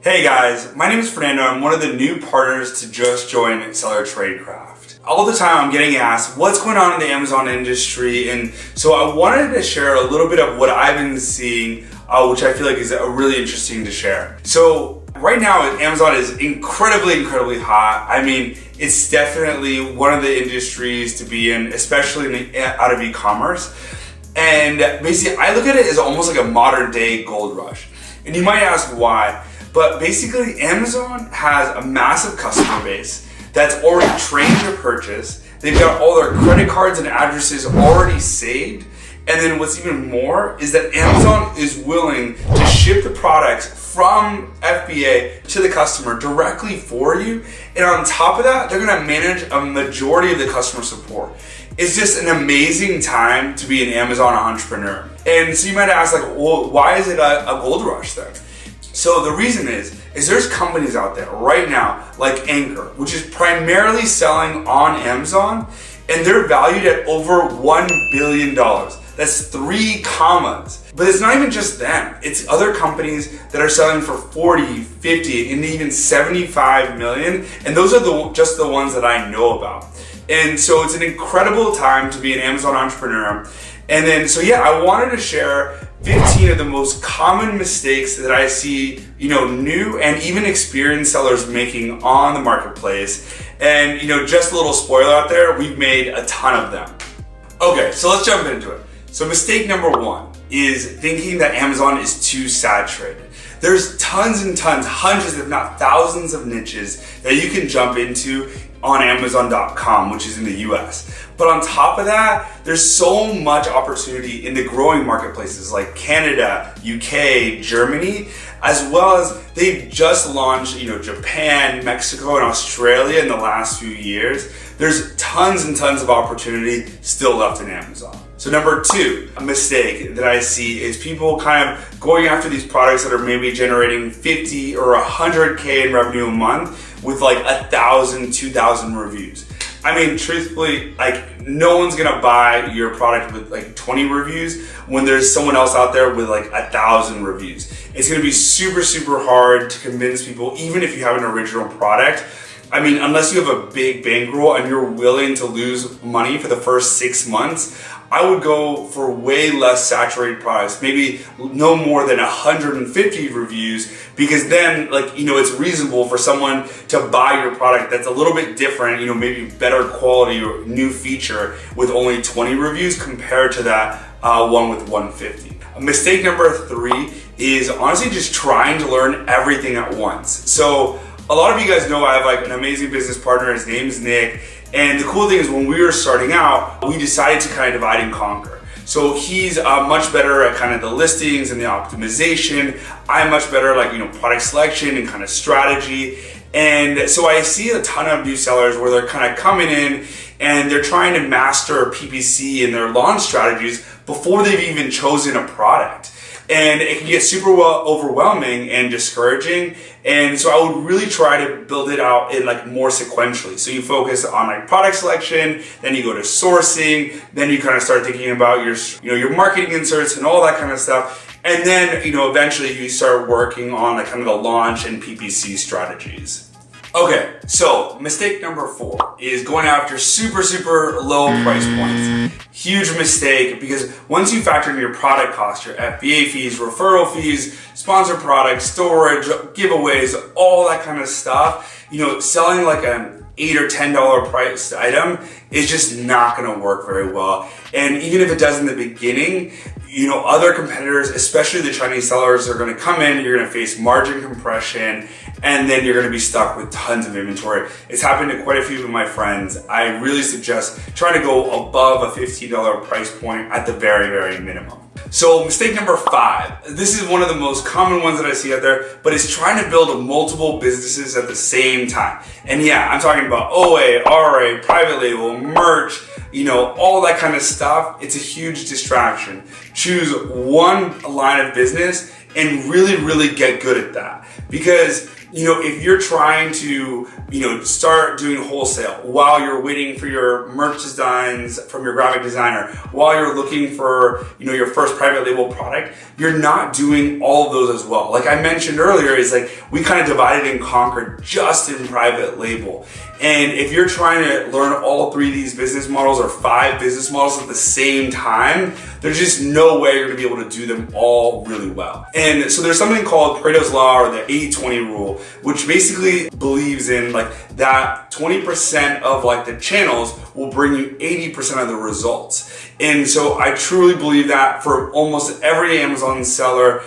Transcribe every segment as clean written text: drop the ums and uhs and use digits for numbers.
Hey guys, my name is Fernando. I'm one of the new partners to just join Seller Tradecraft. All the time I'm getting asked what's going on in the Amazon industry, and so I wanted to share a little bit of what I've been seeing, which I feel like is really interesting to share. So right now Amazon is incredibly hot. I mean, it's definitely one of the industries to be in, especially out of e-commerce. And basically I look at it as almost like a modern day gold rush. And you might ask why. But basically, Amazon has a massive customer base that's already trained to purchase. They've got all their credit cards and addresses already saved. And then what's even more is that Amazon is willing to ship the products from FBA to the customer directly for you. And on top of that, they're gonna manage a majority of the customer support. It's just an amazing time to be an Amazon entrepreneur. And so you might ask, like, well, why is it a gold rush then? So the reason is there's companies out there right now like Anchor, which is primarily selling on Amazon, and they're valued at over $1 billion. That's 3 commas. But it's not even just them. It's other companies that are selling for 40, 50, and even 75 million. And those are just the ones that I know about. And so it's an incredible time to be an Amazon entrepreneur. And then, so yeah, I wanted to share 15 of the most common mistakes that I see, new and even experienced sellers making on the marketplace. And, just a little spoiler out there, we've made a ton of them. Okay, so let's jump into it. So mistake number 1 is thinking that Amazon is too saturated. There's tons and tons, hundreds if not thousands of niches that you can jump into on Amazon.com, which is in the US. But on top of that, there's so much opportunity in the growing marketplaces like Canada, UK, Germany, as well as they've just launched, Japan, Mexico, and Australia in the last few years. There's tons and tons of opportunity still left in Amazon. So number 2, a mistake that I see is people kind of going after these products that are maybe generating 50 or 100K in revenue a month with like 1,000, 2,000 reviews. I mean, truthfully, no one's gonna buy your product with 20 reviews when there's someone else out there with 1,000 reviews. It's gonna be super hard to convince people, even if you have an original product. I mean, unless you have a big bankroll and you're willing to lose money for the first 6 months, I would go for way less saturated products, maybe no more than 150 reviews, because then, it's reasonable for someone to buy your product that's a little bit different, maybe better quality or new feature with only 20 reviews compared to that one with 150. Mistake number 3 is honestly just trying to learn everything at once. So a lot of you guys know I have an amazing business partner. His name is Nick. And the cool thing is when we were starting out, we decided to kind of divide and conquer. So he's much better at kind of the listings and the optimization. I'm much better at product selection and kind of strategy. And so I see a ton of new sellers where they're kind of coming in and they're trying to master PPC and their launch strategies before they've even chosen a product. And it can get super overwhelming and discouraging. And so I would really try to build it out in more sequentially. So you focus on product selection, then you go to sourcing, then you kind of start thinking about your marketing inserts and all that kind of stuff. And then, eventually you start working on kind of the launch and PPC strategies. Okay, so mistake number 4 is going after super low price points. Huge mistake, because once you factor in your product cost, your FBA fees, referral fees, sponsored products, storage, giveaways, all that kind of stuff, selling an $8 or $10 priced item is just not gonna work very well. And even if it does in the beginning, other competitors, especially the Chinese sellers, are gonna come in, you're gonna face margin compression, and then you're gonna be stuck with tons of inventory. It's happened to quite a few of my friends. I really suggest trying to go above a $15 price point at the very minimum. So mistake number 5, this is one of the most common ones that I see out there, but it's trying to build multiple businesses at the same time. And yeah, I'm talking about OA, RA, private label, merch, all that kind of stuff. It's a huge distraction. Choose one line of business and really get good at that. Because if you're trying to, start doing wholesale while you're waiting for your merch designs from your graphic designer, while you're looking for, your first private label product, you're not doing all of those as well. Like I mentioned earlier, is like we kind of divided and conquered just in private label. And if you're trying to learn all 3 of these business models or 5 business models at the same time, there's just no way you're gonna be able to do them all really well. And so there's something called Pareto's Law, or the 80-20 rule, which basically believes in like that 20% of like the channels will bring you 80% of the results. And so I truly believe that for almost every Amazon seller,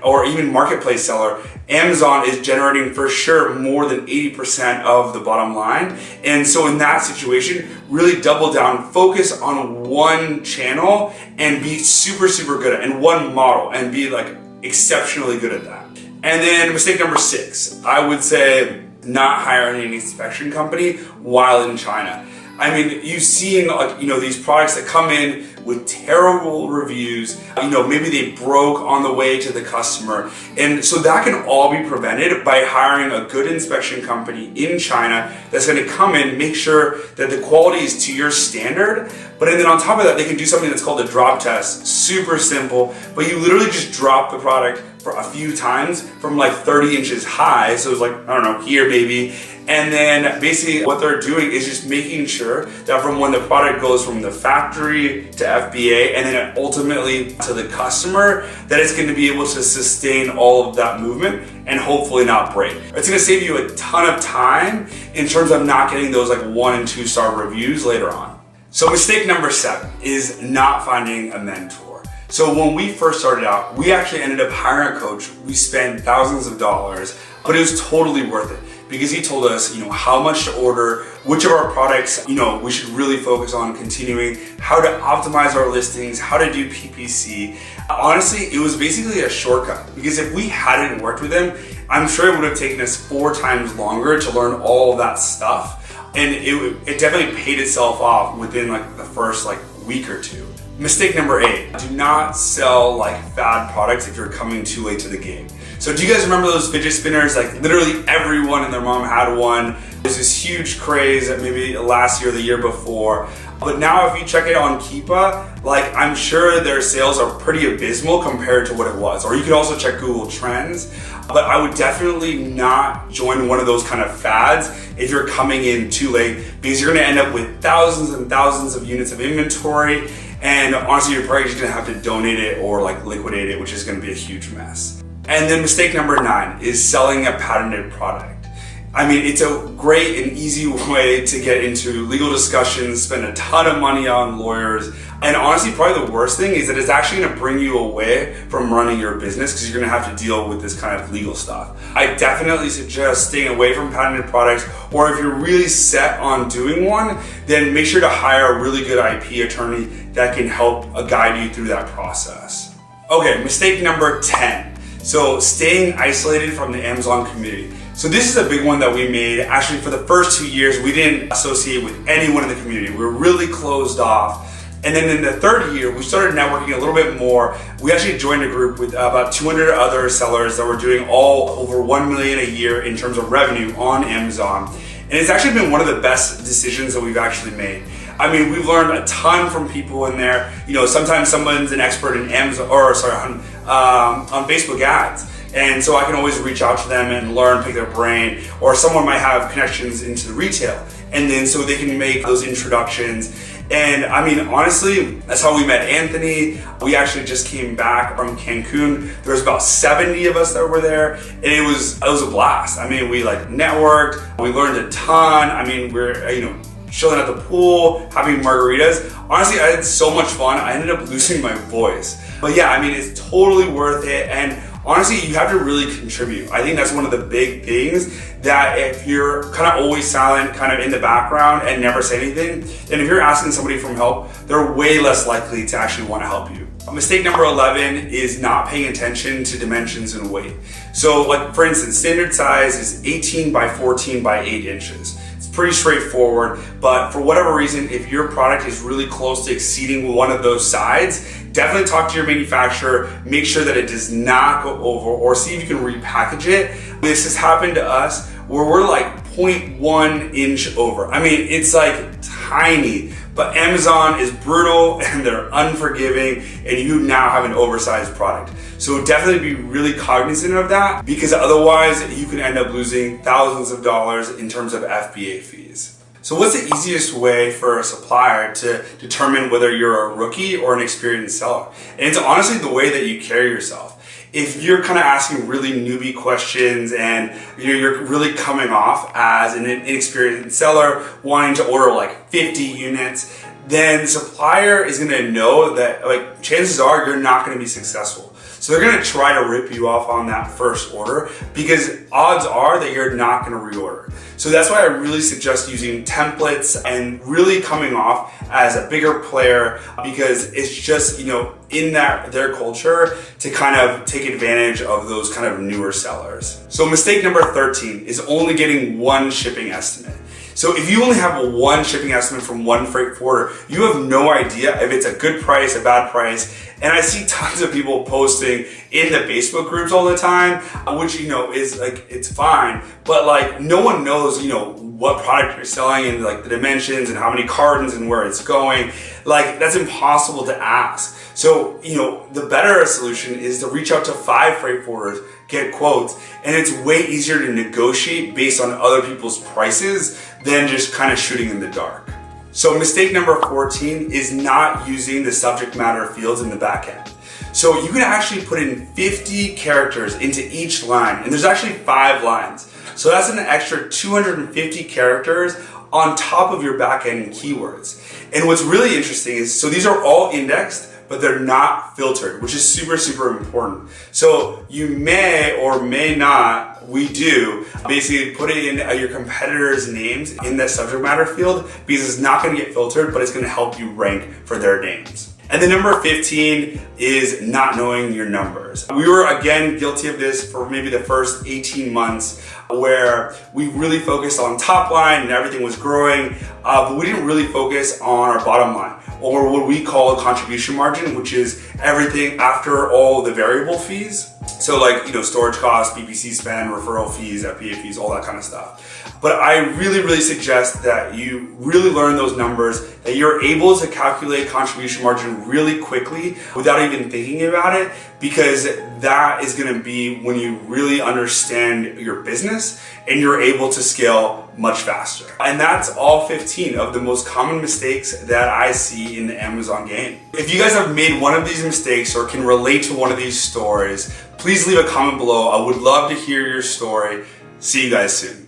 or even marketplace seller, Amazon is generating for sure more than 80% of the bottom line. And so in that situation, really double down, focus on one channel and be super, super good at it, and one model, and be like exceptionally good at that. And then mistake number 6, I would say not hiring an inspection company while in China. I mean, you've seen these products that come in with terrible reviews, maybe they broke on the way to the customer. And so that can all be prevented by hiring a good inspection company in China that's gonna come in, make sure that the quality is to your standard. But then on top of that, they can do something that's called a drop test. Super simple, but you literally just drop the product for a few times from like 30 inches high. So it's like, I don't know, here maybe. And then basically what they're doing is just making sure that from when the product goes from the factory to FBA and then ultimately to the customer, that it's going to be able to sustain all of that movement and hopefully not break. It's going to save you a ton of time in terms of not getting those like 1 and 2 star reviews later on. So mistake number 7 is not finding a mentor. So when we first started out, we actually ended up hiring a coach. We spent thousands of dollars, but it was totally worth it, because he told us, how much to order, which of our products, we should really focus on continuing, how to optimize our listings, how to do PPC. Honestly, it was basically a shortcut, because if we hadn't worked with him, I'm sure it would have taken us 4 times longer to learn all of that stuff. And it definitely paid itself off within like the first week or 2. Mistake number 8, do not sell fad products if you're coming too late to the game. So do you guys remember those fidget spinners? Literally everyone and their mom had one. There's this huge craze that maybe last year or the year before. But now if you check it on Keepa, I'm sure their sales are pretty abysmal compared to what it was. Or you could also check Google Trends. But I would definitely not join one of those kind of fads if you're coming in too late, because you're gonna end up with thousands and thousands of units of inventory. And honestly, you're probably just gonna have to donate it or liquidate it, which is gonna be a huge mess. And then mistake number 9 is selling a patented product. I mean, it's a great and easy way to get into legal discussions, spend a ton of money on lawyers. And honestly, probably the worst thing is that it's actually gonna bring you away from running your business, because you're gonna have to deal with this kind of legal stuff. I definitely suggest staying away from patented products, or if you're really set on doing one, then make sure to hire a really good IP attorney that can help guide you through that process. Okay, mistake number 10. So staying isolated from the Amazon community. So this is a big one that we made. Actually, for the first 2 years, we didn't associate with anyone in the community. We were really closed off. And then in the 3rd year, we started networking a little bit more. We actually joined a group with about 200 other sellers that were doing all over 1 million a year in terms of revenue on Amazon. And it's actually been one of the best decisions that we've actually made. I mean, we've learned a ton from people in there. Sometimes someone's an expert in Amazon, on Facebook ads. And so I can always reach out to them and learn, pick their brain, or someone might have connections into the retail. And then so they can make those introductions. And I mean, honestly, that's how we met Anthony. We actually just came back from Cancun. There was about 70 of us that were there, and it was a blast. I mean, we networked, we learned a ton. I mean, we're, chilling at the pool, having margaritas. Honestly, I had so much fun, I ended up losing my voice. But yeah, I mean, it's totally worth it. And honestly, you have to really contribute. I think that's one of the big things, that if you're kind of always silent, kind of in the background and never say anything, then if you're asking somebody for help, they're way less likely to actually want to help you. Mistake number 11 is not paying attention to dimensions and weight. So for instance, standard size is 18 by 14 by 8 inches. Pretty straightforward, but for whatever reason, if your product is really close to exceeding one of those sides, definitely talk to your manufacturer, make sure that it does not go over, or see if you can repackage it. This has happened to us where we're like 0.1 inch over. I mean, it's like tiny, but Amazon is brutal and they're unforgiving, and you now have an oversized product. So definitely be really cognizant of that, because otherwise you can end up losing thousands of dollars in terms of FBA fees. So what's the easiest way for a supplier to determine whether you're a rookie or an experienced seller? And it's honestly the way that you carry yourself. If you're kind of asking really newbie questions and you're really coming off as an inexperienced seller wanting to order like 50 units, then the supplier is going to know that like chances are you're not going to be successful. So they're going to try to rip you off on that first order, because odds are that you're not going to reorder. So that's why I really suggest using templates and really coming off as a bigger player, because it's just, in their culture to kind of take advantage of those kind of newer sellers. So mistake number 13 is only getting one shipping estimate. So if you only have one shipping estimate from one freight forwarder, you have no idea if it's a good price, a bad price. And I see tons of people posting in the Facebook groups all the time, which, is like, it's fine, but like no one knows, what product you're selling and like the dimensions and how many cartons and where it's going. Like, that's impossible to ask. So, the better solution is to reach out to 5 freight forwarders, get quotes, and it's way easier to negotiate based on other people's prices than just kind of shooting in the dark. So mistake number 14 is not using the subject matter fields in the back end. So you can actually put in 50 characters into each line, and there's actually 5 lines. So that's an extra 250 characters on top of your back end keywords. And what's really interesting is, so these are all indexed, but they're not filtered, which is super, super important. So you may or may not, we do, basically put it in your competitors' names in the subject matter field, because it's not gonna get filtered, but it's gonna help you rank for their names. And then number 15 is not knowing your numbers. We were, again, guilty of this for maybe the first 18 months, where we really focused on top line and everything was growing, but we didn't really focus on our bottom line, or what we call contribution margin, which is everything after all the variable fees. So like, storage costs, BPC spend, referral fees, FBA fees, all that kind of stuff. But I really, really suggest that you really learn those numbers, that you're able to calculate contribution margin really quickly without even thinking about it, because that is gonna be when you really understand your business and you're able to scale much faster. And that's all 15 of the most common mistakes that I see in the Amazon game. If you guys have made one of these mistakes or can relate to one of these stories, please leave a comment below. I would love to hear your story. See you guys soon.